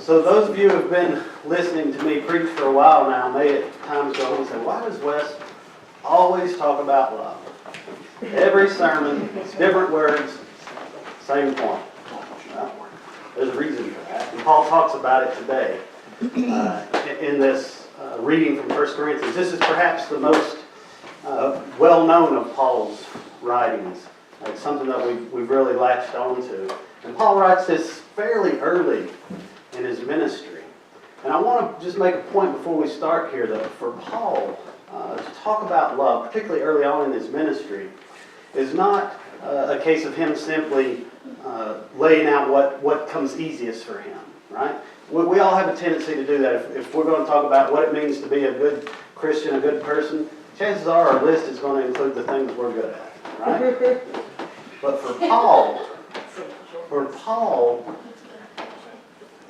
So those of you who have been listening to me preach for a while now may at times go home and say, why does Wes always talk about love? Every sermon, it's different words, same point. Well, there's a reason for that. And Paul talks about it today in this reading from 1 Corinthians. This is perhaps the most well-known of Paul's writings. It's something that we've really latched onto. And Paul writes this fairly early in his ministry. And I want to just make a point before we start here that for Paul to talk about love, particularly early on in his ministry, is not a case of him simply laying out what comes easiest for him, right? We all have a tendency to do that. If we're going to talk about what it means to be a good Christian, a good person, chances are our list is going to include the things we're good at, right? But for Paul,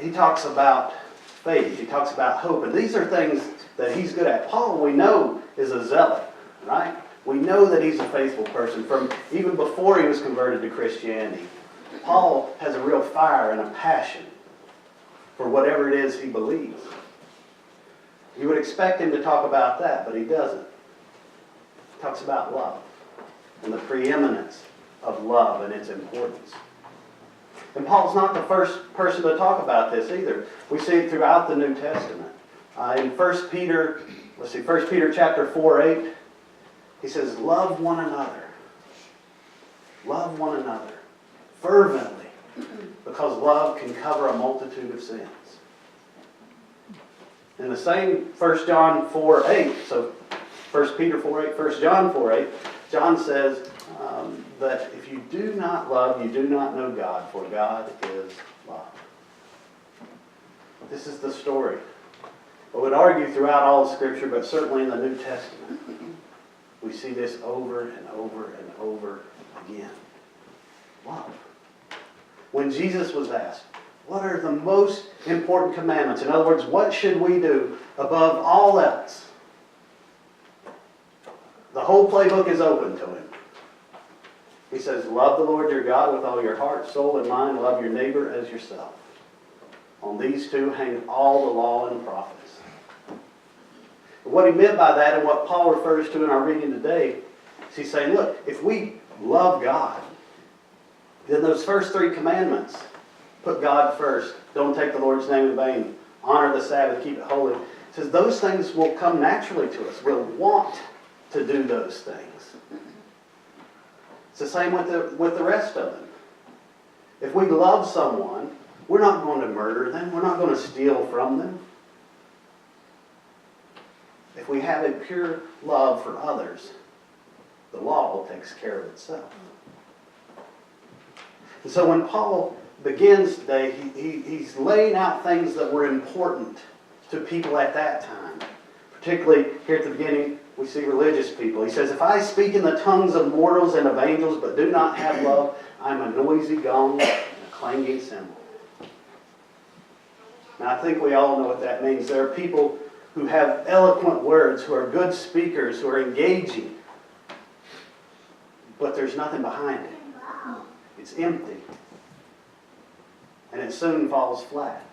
he talks about faith. He talks about hope. And these are things that he's good at. Paul, we know, is a zealot, right? We know that he's a faithful person from even before he was converted to Christianity. Paul has a real fire and a passion for whatever it is he believes. You would expect him to talk about that, but he doesn't. He talks about love and the preeminence of love and its importance. And Paul's not the first person to talk about this either. We see it throughout the New Testament. In 1 Peter chapter 4:8, he says, love one another. Love one another fervently, because love can cover a multitude of sins. In the same 1 John 4:8, so 1 Peter 4:8, 1 John 4:8, John says that if you do not love, you do not know God, for God is love. This is the story. I would argue throughout all of Scripture, but certainly in the New Testament, we see this over and over and over again. Love. When Jesus was asked, what are the most important commandments? In other words, what should we do above all else? The whole playbook is open to him. He says, love the Lord your God with all your heart, soul, and mind. Love your neighbor as yourself. On these two hang all the law and the prophets. What he meant by that and what Paul refers to in our reading today is he's saying, look, if we love God, then those first three commandments, put God first, don't take the Lord's name in vain, honor the Sabbath, keep it holy. He says those things will come naturally to us. We'll want to do those things. It's the same with the rest of them. If we love someone, we're not going to murder them. We're not going to steal from them. If we have a pure love for others, the law takes care of itself. And so when Paul begins today, he's laying out things that were important to people at that time. Particularly here at the beginning, we see religious people. He says, if I speak in the tongues of mortals and of angels, but do not have love, I'm a noisy gong and a clanging cymbal. Now, I think we all know what that means. There are people who have eloquent words, who are good speakers, who are engaging, but there's nothing behind it. It's empty. And it soon falls flat.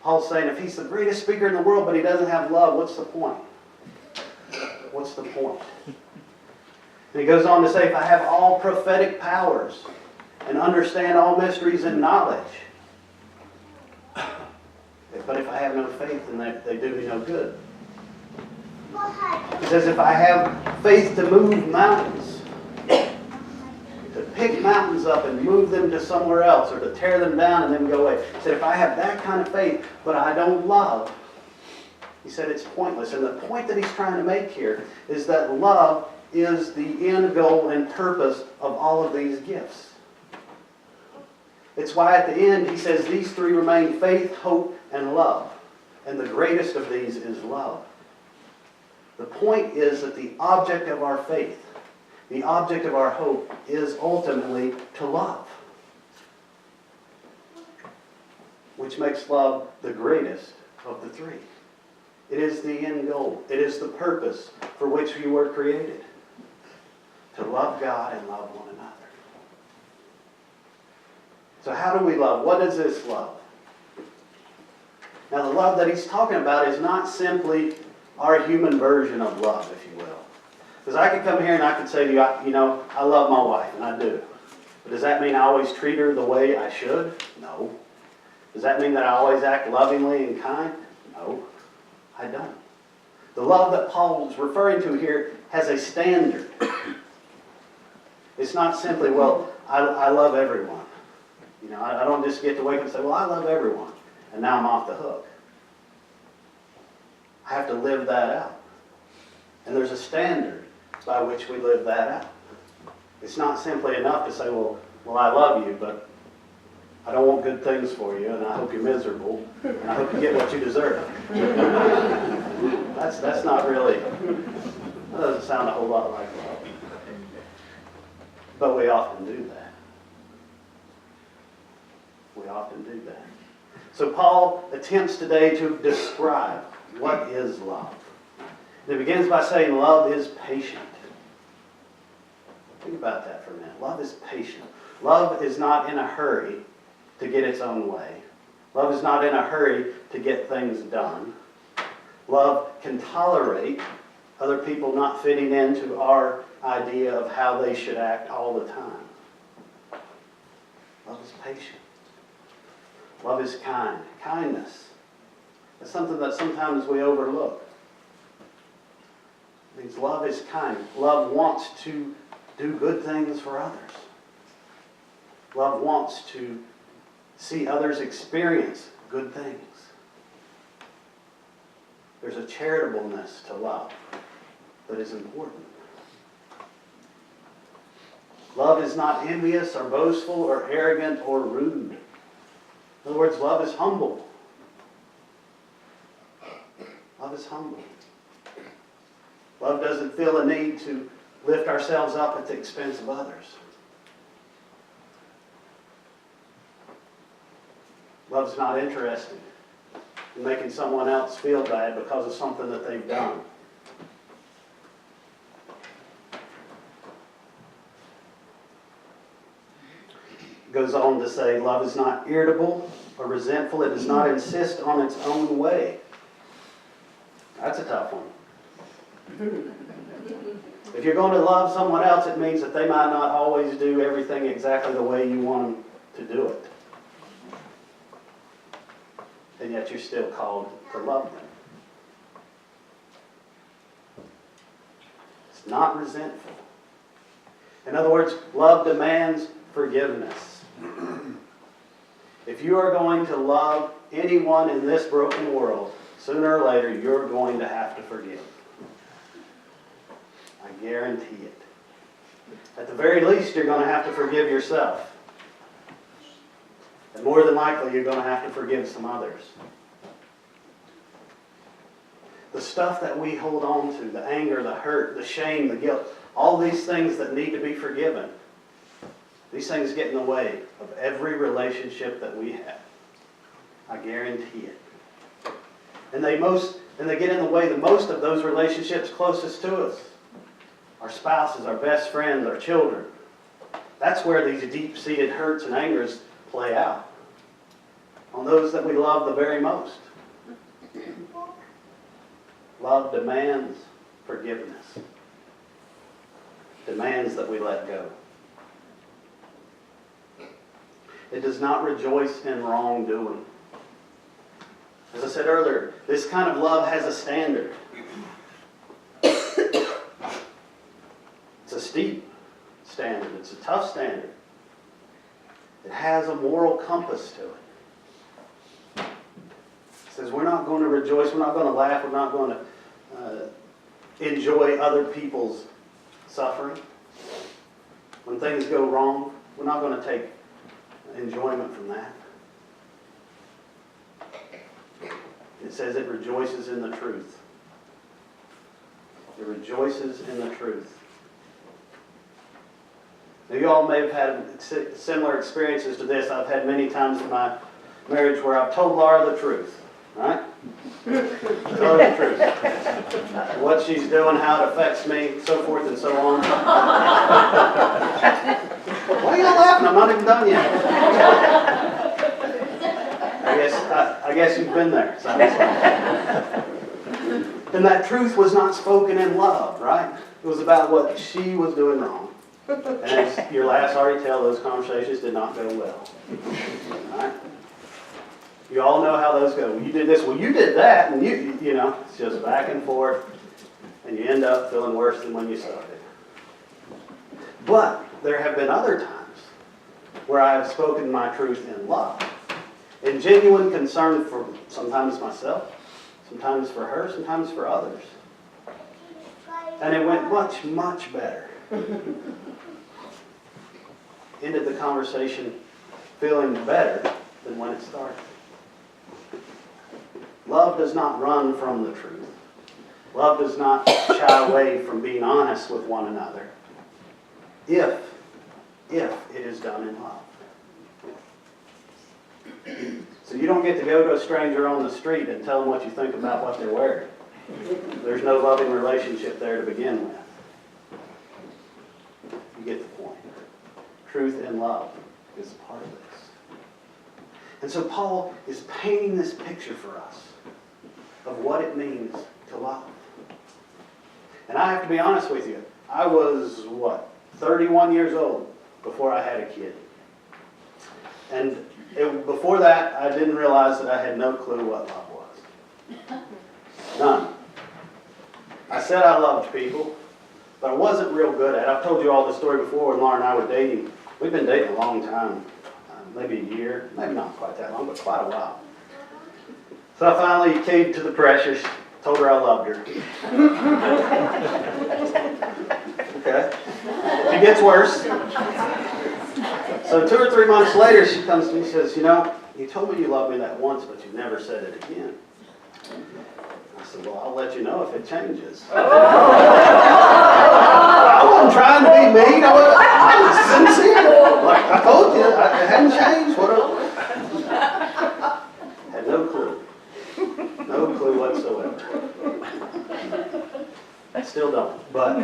Paul's saying if he's the greatest speaker in the world, but he doesn't have love, what's the point? What's the point? And he goes on to say, if I have all prophetic powers and understand all mysteries and knowledge, but if I have no faith, then they do me no good. He says, if I have faith to move mountains, to pick mountains up and move them to somewhere else, or to tear them down and then go away. He said, if I have that kind of faith, but I don't love, he said it's pointless. And the point that he's trying to make here is that love is the end goal and purpose of all of these gifts. It's why at the end he says these three remain: faith, hope, and love. And the greatest of these is love. The point is that the object of our faith, the object of our hope, is ultimately to love. Which makes love the greatest of the three. It is the end goal. It is the purpose for which you were created. To love God and love one another. So how do we love? What is this love? Now, the love that he's talking about is not simply our human version of love, if you will. Because I could come here and I could say to you, I love my wife, and I do. But does that mean I always treat her the way I should? No. Does that mean that I always act lovingly and kind? No, I don't. The love that Paul is referring to here has a standard. It's not simply, well, I love everyone. I don't just get to wake up and say, well, I love everyone, and now I'm off the hook. I have to live that out. And there's a standard by which we live that out. It's not simply enough to say, well, I love you, but I don't want good things for you, and I hope you're miserable, and I hope you get what you deserve. That's not really, that doesn't sound a whole lot like love. But we often do that. We often do that. So Paul attempts today to describe what is love. And it begins by saying love is patient. Think about that for a minute. Love is patient. Love is not in a hurry to get its own way. Love is not in a hurry to get things done. Love can tolerate other people not fitting into our idea of how they should act all the time. Love is patient. Love is kind. Kindness. It's something that sometimes we overlook. It means love is kind. Love wants to do good things for others. Love wants to see others experience good things. There's a charitableness to love that is important. Love is not envious or boastful or arrogant or rude. In other words, love is humble. Love is humble. Love doesn't feel a need to lift ourselves up at the expense of others. Love's not interested in making someone else feel bad because of something that they've done. It goes on to say, love is not irritable or resentful. It does not insist on its own way. That's a tough one. If you're going to love someone else, it means that they might not always do everything exactly the way you want them to do it. And yet you're still called to love them. It's not resentful. In other words, love demands forgiveness. If you are going to love anyone in this broken world, sooner or later you're going to have to forgive. I guarantee it. At the very least, you're going to have to forgive yourself. And more than likely, you're going to have to forgive some others. The stuff that we hold on to, the anger, the hurt, the shame, the guilt, all these things that need to be forgiven, these things get in the way of every relationship that we have. I guarantee it. And they get in the way of most of those relationships closest to us. Our spouses, our best friends, our children. That's where these deep-seated hurts and angers play out. On those that we love the very most. Love demands forgiveness. Demands that we let go. It does not rejoice in wrongdoing. As I said earlier, this kind of love has a standard. It's a steep standard. It's a tough standard. It has a moral compass to it. It says we're not going to rejoice, we're not going to laugh, we're not going to enjoy other people's suffering. When things go wrong, we're not going to take enjoyment from that. It says it rejoices in the truth. It rejoices in the truth. Now, you all may have had similar experiences to this. I've had many times in my marriage where I've told Laura the truth. Right? Tell her the truth. What she's doing, how it affects me, so forth and so on. Why are you laughing? I'm not even done yet. I I guess you've been there. Sounds like. And that truth was not spoken in love, right? It was about what she was doing wrong. And as your last already tell, those conversations did not go well. Right? You all know how those go. You did this, well, you did that, and you know, it's just back and forth, and you end up feeling worse than when you started. But there have been other times where I have spoken my truth in love, in genuine concern for sometimes myself, sometimes for her, sometimes for others. And it went much, much better. Ended the conversation feeling better than when it started. Love does not run from the truth. Love does not shy away from being honest with one another if it is done in love. So you don't get to go to a stranger on the street and tell them what you think about what they're wearing. There's no loving relationship there to begin with. You get the point. Truth and love is a part of this. And so Paul is painting this picture for us of what it means to love. And I have to be honest with you, I was, 31 years old before I had a kid. And before that, I didn't realize that I had no clue what love was. None. I said I loved people, but I wasn't real good at it. I've told you all the story before when Laura and I were dating. We've been dating a long time, maybe a year, maybe not quite that long, but quite a while. So I finally caved to the pressure, told her I loved her. Okay. It gets worse. So 2 or 3 months later, she comes to me and says, you know, you told me you loved me that once, but you never said it again. I said, well, I'll let you know if it changes. I wasn't trying to be mean. I was sincere. Like I told you, it hadn't changed. What else? Had no clue. No clue whatsoever. I still don't. But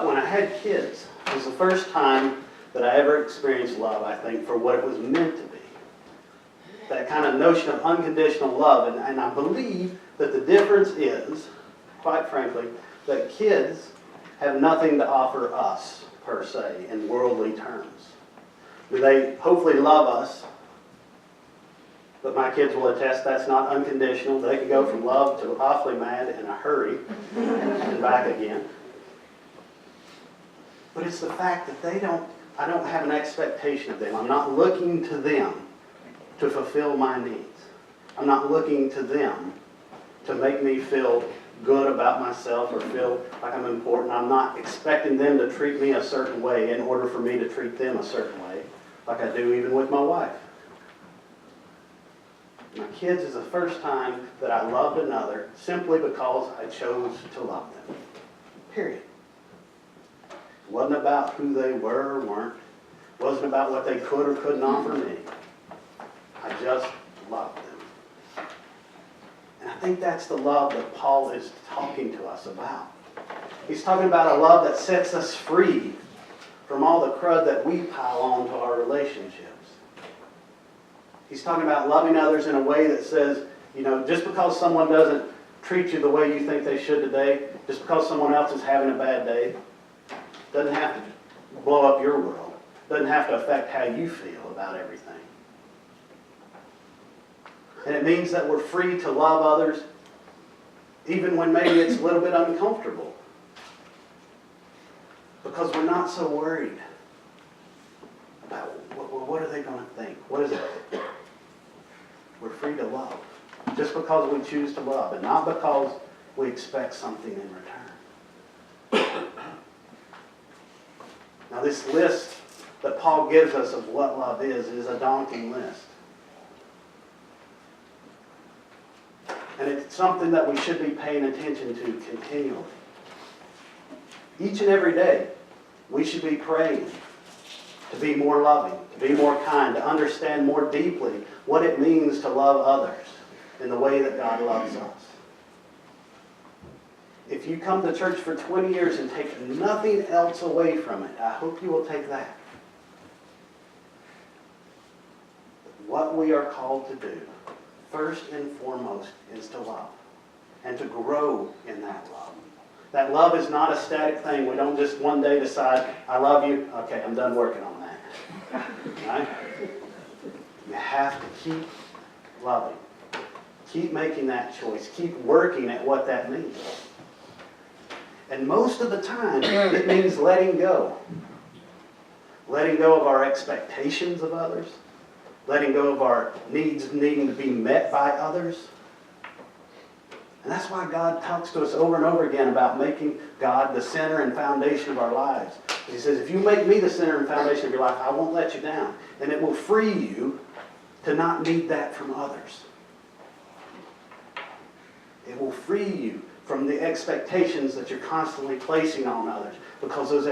when I had kids, it was the first time that I ever experienced love, I think, for what it was meant to be. That kind of notion of unconditional love. And I believe that the difference is, quite frankly, that kids have nothing to offer us, per se, in worldly terms. They hopefully love us, but my kids will attest that's not unconditional. They can go from love to awfully mad in a hurry and back again. But it's the fact that I don't have an expectation of them. I'm not looking to them to fulfill my needs. I'm not looking to them to make me feel good about myself or feel like I'm important. I'm not expecting them to treat me a certain way in order for me to treat them a certain way, like I do even with my wife. My kids is the first time that I loved another simply because I chose to love them. Period. It wasn't about who they were or weren't. It wasn't about what they could or couldn't offer me. I just loved them. And I think that's the love that Paul is talking to us about. He's talking about a love that sets us free from all the crud that we pile on to our relationships. He's talking about loving others in a way that says, you know, just because someone doesn't treat you the way you think they should today, just because someone else is having a bad day, doesn't have to blow up your world. Doesn't have to affect how you feel about everything. And it means that we're free to love others even when maybe it's a little bit uncomfortable. Because we're not so worried about what are they going to think? What is it? We're free to love. Just because we choose to love and not because we expect something in return. Now this list that Paul gives us of what love is a daunting list. And it's something that we should be paying attention to continually. Each and every day, we should be praying to be more loving, to be more kind, to understand more deeply what it means to love others in the way that God loves us. If you come to church for 20 years and take nothing else away from it, I hope you will take that. what we are called to do, first and foremost, is to love and to grow in that love. That love is not a static thing. We don't just one day decide, I love you, okay, I'm done working on that. Right? You have to keep loving. Keep making that choice. Keep working at what that means. And most of the time, it means letting go. Letting go of our expectations of others. Letting go of our needs needing to be met by others. And that's why God talks to us over and over again about making God the center and foundation of our lives. He says, if you make me the center and foundation of your life, I won't let you down. And it will free you to not need that from others. It will free you from the expectations that you're constantly placing on others, because those